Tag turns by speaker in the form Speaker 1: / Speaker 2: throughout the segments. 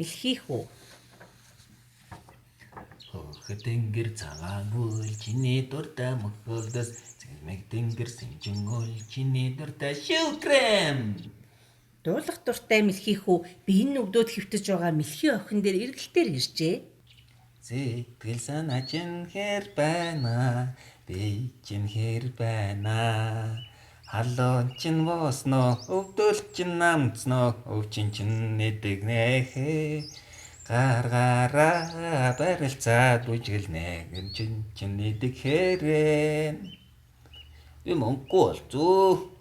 Speaker 1: мэлхий хүү.
Speaker 2: Хөтөнгөр цагаан үл чиний дуртай мөхөлдөс зэмэг тэнгэр сэнжин үл чиний дуртай шүүкрэм.
Speaker 1: Дуулах дуртай мэлхий хүү биеийн нүгдөөд хөвтөж байгаа мэлхий охин дээр эргэлтээр иржээ.
Speaker 2: Сэтгэл санаа чинь хэр байна, би чинь хэр байна. Халуун чинь боосноо, өвдөл чинь намцноо, өвчин чинь нэдэгнэхэ. Гаргаараа барилцаад үжгэлнэ, гэн чинь нэдэхэрэн. Би Монголгүй болцоо.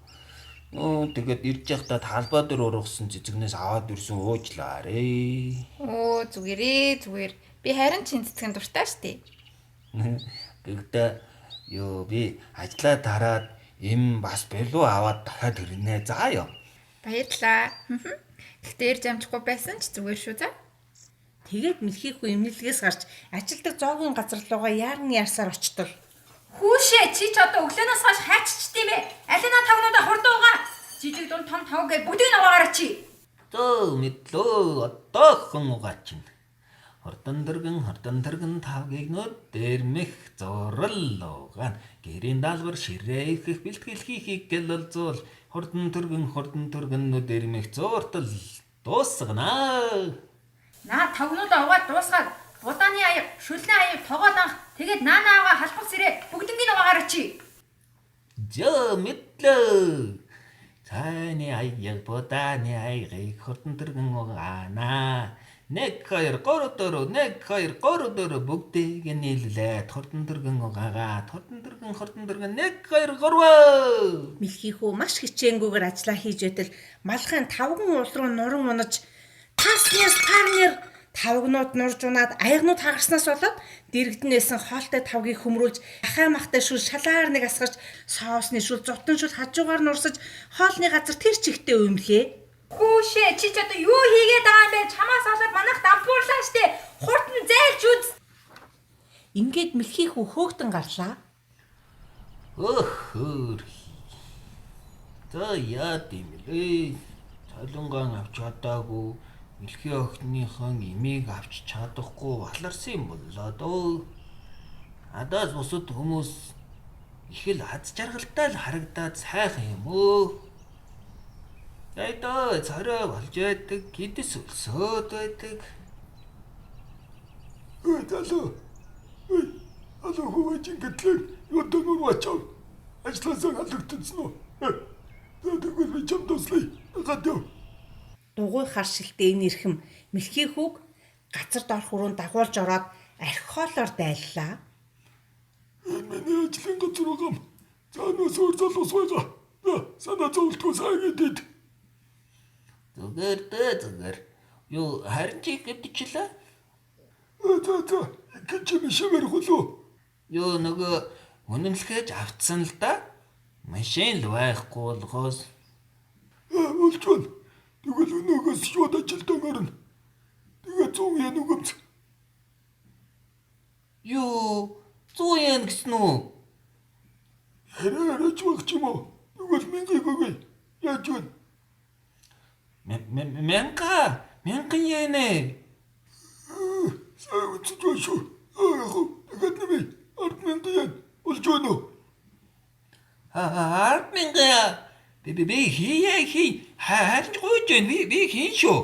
Speaker 2: Тэгээд ирж явахдаа талбай дээр ургасан цэцэгнээс аваад ирсэн уучлаарэ.
Speaker 3: Оо зүгээрээ зүгээр. Би харин чин цэцгэн дуртай штэ.
Speaker 2: Гэхдээ би ажлаа тараад им бас белүү аваад дахиад ирнэ. За ёо.
Speaker 3: Баярлаа. Гэхдээ ирж амжихгүй байсан ч зүгээр шүү за.
Speaker 1: Тэгээд мэлхий хүү эмнэлгээс гарч ажилдаг зоогийн газар руугаа яарсаар очтол.
Speaker 4: Хүүшээ чи ч одоо өглөөнөөс хойш хайччихдээ бэ? Алина тавнуудаа хурдуугаа. Жижиг дунд том тав гэж бүгдийг нь угаараа чи.
Speaker 2: Төө мэдлөө одоохон угаач. Хурдан дэргэн тавгийг нөт дэрмэх зурал угаан. Гэрийн даалгавар ширээ их бэлтгэл хийхийг гэлэлзүүл. Хурдан дэргэн нөт дэрмэх зуртал дуусгана.
Speaker 4: Наа тавнуудаа угаад дуусгаад будааны аяг, шүлний аяг тогоод анх тэгээд наанаагаа халбах сэрээ бүгдийг нь угаараа чи.
Speaker 2: Жоо мэдлөө. Цааны аяг будааны аягийг хурдан дэргэн угаана. 1 2 3 4 1 2 3 4 бүгдийг нийлүүлээд хурдан дэргэн угаагаад хурдан дэргэн 1 2 3.
Speaker 1: Мэлхий хүү маш хичээнгүйгээр ажиллаа хийж байтал малхайн тавган уул руу нуран унаж таснаас парнер тавгнууд нурж унаад аягнууд хагарснаас болоод дэрэгднээсэн хоолтой тавгийг хөмрүүлж ахай махтай шүл шалаар нэг асгарч соосны шүл зутан шүл хажуугаар нурсаж хоолны газар тэр чигтээ өмлөө.
Speaker 4: Хүүшээ чи ч одоо юу хийгээд байгаа юм бэ? Чамаас олоод манайх дампуурлаа штэ. Хурдан зайлж үз.
Speaker 1: Ингээд мэлхий хүү хөөгтөн гарлаа.
Speaker 2: Өхөр. За яа димлээ. Цолонгон авч чадаагүй. Мэлхий охиныхон имийг авч чадахгүй баларсан юм боллоо дөө. Адаас бусад хүмүүс их л аз жаргалтай л харагдаад сайхан юм өө. Яйдаа царай болж байдаг, гидс өлсөөд байдаг.
Speaker 5: Алло хөөж ингэтлээ юудаг нүрвачаа. Ажлаасаа халагдсан уу? Тэгвэл би чам туслая. Гадаа.
Speaker 1: Дугуй хар шилтэй энэ ирхэм мэлхий хүүг газар доор хүрүүн дагуулж ороод архиолоор дайллаа.
Speaker 5: Миний ажлын газар угам. Цаанаас өөр залуус байгаа. Санаа зовлтгүй сайгээд.
Speaker 2: Зүгээр. Юу харин чи гэдчихлээ?
Speaker 5: За. Гэж мишээр хөлөө.
Speaker 2: Юу нөгөө үнэмлэхэж авцсан л да. Машин л байхгүй болохоос.
Speaker 5: Олчвол. Тэгвэл өнөөгөөс шууд ажилдаа орно. Тэгээ 100 yen өгөмж.
Speaker 2: Юу 100 yen гэсэн үү?
Speaker 5: Хараач багч юм уу? Тэгвэл 1000 өгөе. Яаж вэ?
Speaker 2: Мянган yen ээ.
Speaker 5: Савч шүү. Тэгээд нэмээ. 10,000 yen. Олчвол.
Speaker 2: 10,000. Би хий. Харин гойж би хийн шүү.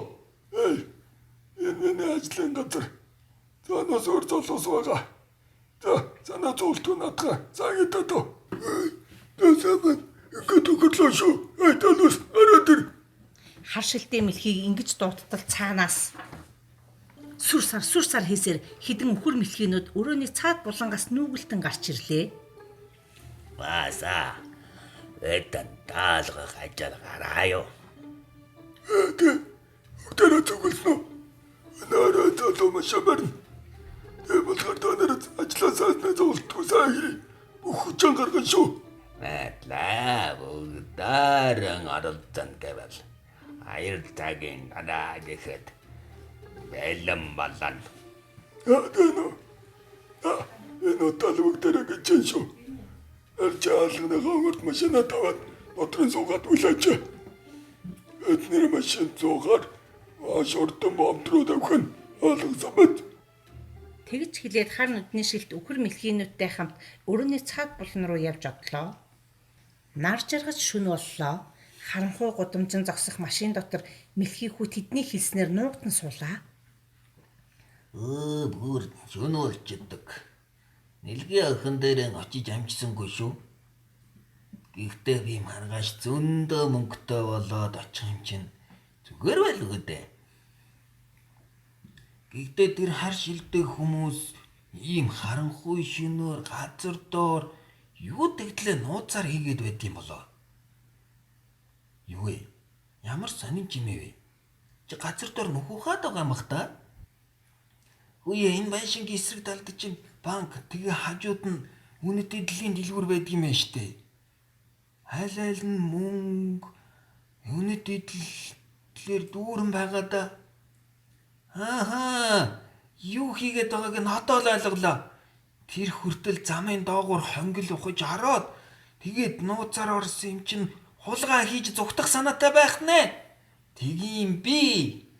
Speaker 5: Энэ ажлын газар. Цаанаас өөр залуус байгаа. За, санаа зовлтгүй надгаа. Цагтаа тоо. Тэсэм гүтгүтлөө шүү. Айталус араад.
Speaker 1: Хар шилтэй мэлхийг ингэж дууттал цаанаас сүр сар хийсээр хідэн өхөр мэлхийнүүд өрөөний цаад булангаас нүүгэлтэн гарч ирлээ.
Speaker 2: Баса. Эдэн таалгах ажил гараа юу.
Speaker 5: Өтөрөө зүгэлснө. Наараа залуу машамар. Тэбэлхэр танарт ажилласаа зовлтгүй сая. Бүхчэн гарган шүү.
Speaker 2: Мэтлээ бүгдээрэн оролцсон гэвэл аяр цагийн дараа гэхэд бэлэн болон.
Speaker 5: Энэ талбогдэрэг гэж шүү. Арчаална гоморт машина таваад мотрын суугаад үлээч. Эднэр машин зуугаар Маш урдан бомдруу давхин ойлгосон мэт.
Speaker 1: Тэгж хэлээд хар нүдний шилт үхэр мэлхийнүүдтэй хамт өрөөний цаад булан руу явж одлоо. Нар жаргаж шүн боллоо. Харанхуй гудамжин зогсох машин дотор мэлхий хүү тэдний хэлснээр нуугдан суулаа.
Speaker 2: Бүр шөнө болчихдог. Нэлгийн охин дээр очиж амжсангүй шүү. Гэхдээ би маргааш зөндөө мөнгөтэй болоод очих юм чинь зүгээр байлгүй дээ. Гэхдээ тэр хар шилдэг хүмүүс ийм харанхуй шөнөөр газар доор юу тэгтлээ нууцаар хийгээд байд юм болоо. Юу вэ? Ямар сонин жимээ вэ? Чи газар доор нөхөхад байгаа юм бах та? Үе энэ байшингийн эсрэг талд чинь банк тэгээ хажууд нь үнэт эдлийн дэлгүүр байдаг юм байна штэ. Айл нь мөнгө үнэт эдлээр дүүрэн байгаа да. Юу хийгээд байгааг нь одоо л ойлголоо. Тэр хүртэл замын доогуур хонгил ухаж ороод тэгээд нууцаар орсон юм чинь хулгай хийж зүгтах санаатай байх нэ. Тгийм би.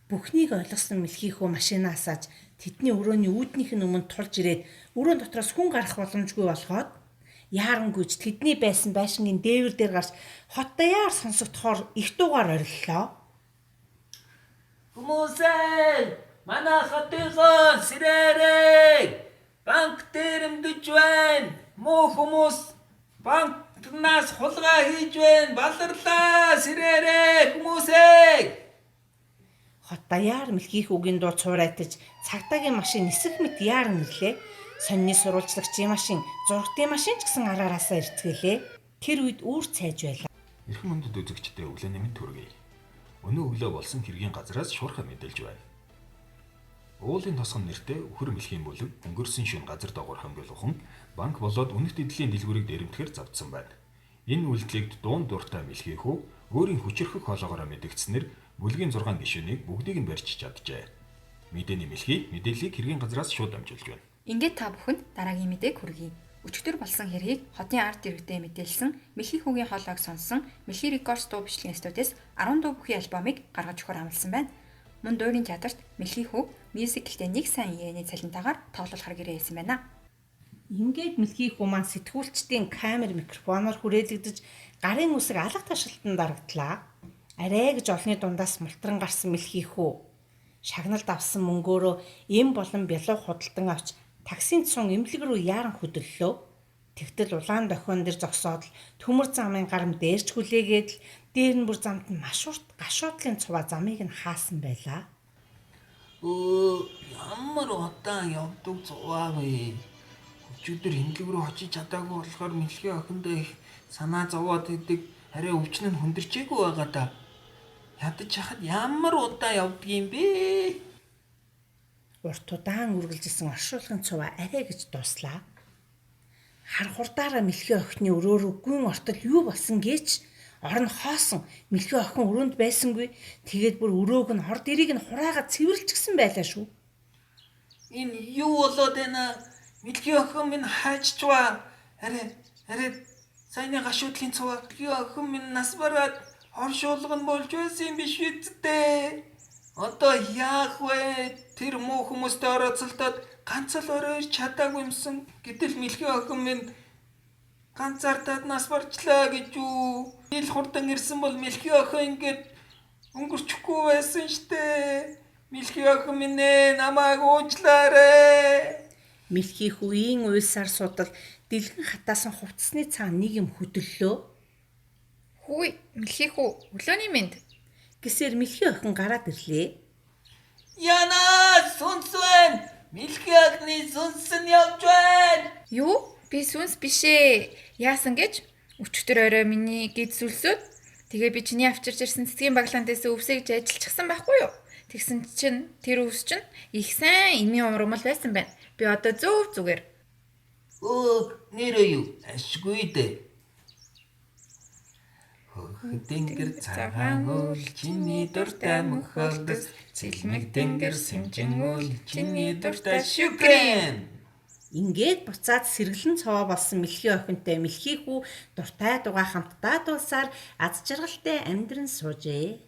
Speaker 1: Бүхнийг ойлгосон мэлхий хүү машинаа асааж тэдний өрөөний үүднийх нь өмнө тулж ирээд өрөөнд дотроос хүн гарах боломжгүй болгоод яарангүйж тэдний байсан байшингийн дээвэр дээр гарч хот даяар сонсогдохоор их дуугаар ориллоо.
Speaker 2: Хүмүүсээ манай хотынхон сэрээрээ банк дээрэмдэж байна. Муу хүмүүс банкнаас хулгай хийж байна. Баларлаа сэрээрээ хүмүүсээ.
Speaker 1: Хот даяар мэлхий хүүгийн дуу цуурайтаж цагдаагийн машин нисэх мэт яаран ирлээ. Сонины сурвалжлагчийн машин, зургтын машин ч гэсэн араараасаа ирцгэлээ. Тэр үед үүр цайж байлаа.
Speaker 6: Эрхэм мөндөд үзэгчдээ өглөөний мэнд хүргэе. Өнөө өглөө болсон хэргийн газраас шуурхай мэдээлж байна. Уулын тосгон нэртэй үхэр мэлхийн бүлэг өнгөрсөн шөнө газар доогоор хонгил ухан банк болоод үнэт эдлийн дэлгүүрийг дээрэмтгэхэр завдсан байна. Энэ үйлдэлд дуун дуртай мэлхий хүү өөрийн хүчирхэг хоолоогоор мэдэгдснээр бүлгийн 6 гишүүнийг бүгдийг нь барьж чаджээ. Мэдээний мэлхий мэдээллийг хэргийн газраас шууд амжуулж байна.
Speaker 3: Ингээд та бүхэнд дараагийн мэдээг хүргэе. Өчигдөр болсон хэргийг хотын ард иргэдэд мэдээлсэн мэлхий хүүгийн хоолойг сонссон Мэлхий Рекордс дуу бичлэгийн студиэс 10 дуу бүхий альбомыг гаргаж өгөхөр амласан байна. Мөн дуурийн театрт мэлхий хүү мьюзик гэлтэй нэг сайн ээний цалинтаагаар тоглуулахар гэрээ хэлсэн байна.
Speaker 1: Ингээд мэлхий хүү маань сэтгүүлчдийн камер микрофоноор хүрээлэгдэж гарын үсэг алга ташаалтанд дарагдлаа. Арай гэж олны дундаас мултран гарсан мэлхий хүү шагналд авсан мөнгөөрөө эм болон бялуу худалдан авч таксинд сун эмнэлэг рүү яаран хөдлөлөө. Тэгтэл улаан дохион дээр зогсоод л төмөр замын гарам дээрч хүлээгээд л дээр нь бүр замд нь маш урт гашуудлын цуваа замыг нь хаасан байлаа.
Speaker 2: Ямар удаан явдаг зуваа вэ? Өчигдөр эмнэлэг рүү очиж чадаагүй болохоор мэлхий охиндоо их санаа зовоод идэг. Арай өвчин нь хүндэрчээгүй байгаа да. Ядаж хахад ямар удаан явдгийм бэ?
Speaker 1: Урт удаан үргэлжилсэн оршуулгын цуваа арай гэж дуслаа. Хар хурдаараа мэлхий охины өрөөрөө гүн ортол юу болсон гэж орон хоосон мэлхий охин өрөөнд байсангүй. Тэгээд бүр өрөөг нь хор дэрийг нь хураагаад цэвэрлчихсэн байлаа шүү.
Speaker 2: Энэ юу болоод байна? Мэлхий охин минь хайччваа. Арай саяны гашуудлын цуваа мэлхий охин минь нас бараад оршуулга нь болж байсан юм биш үсттэй. Одоо яах вэ? Тэр муу хүмүүстэй орооцолдоод ганц л ороо ирч чадаагүй юмсан. Гэтэл мэлхий охин минь ганцаардаад нас барчлаа гэж юу? Ил хурдан ирсэн бол мэлхий охин ингээд өнгөрчихгүй байсан штэ. Мэлхий охин минь намайг уучлаарай.
Speaker 1: Мэлхий хүүгийн уйлсаар судал дэлгэн хатаасан хувцсны цаана нэг юм хөдлөлөө.
Speaker 3: Хүй, мэлхий хүү, өглөөний мэнд.
Speaker 1: Гэсээр мэлхий охин гараад ирлээ.
Speaker 2: Яна сүнс байна. Мэлхий охины сүнс нь явж байна.
Speaker 3: Юу? Би сүнс бишээ. Яасан гэж? Өчигдөр орой миний гид сүлсөд тэгээ би чиний авчирч ирсэн цэцгийн баглаантаас өвсөж ажиллачихсан байхгүй юу? Тэгсэн чинь тэр өвс чинь их сайн эмийн ургамал байсан байна. Би одоо зөв зүгээр.
Speaker 2: Нэрээ юу? Ашгүй дээ. Тэнгэр цагаан үл чиний дуртай мөхөлдөс цэлмэг тэнгэр сэмжин үл чиний дуртай шүгрэн.
Speaker 1: Ингээд буцаад сэргэлэн цовоо болсон мэлхий охинтой мэлхий хүү дуртай дугаа хамтдаа дуулсаар аз жаргалтай амьдран суужээ.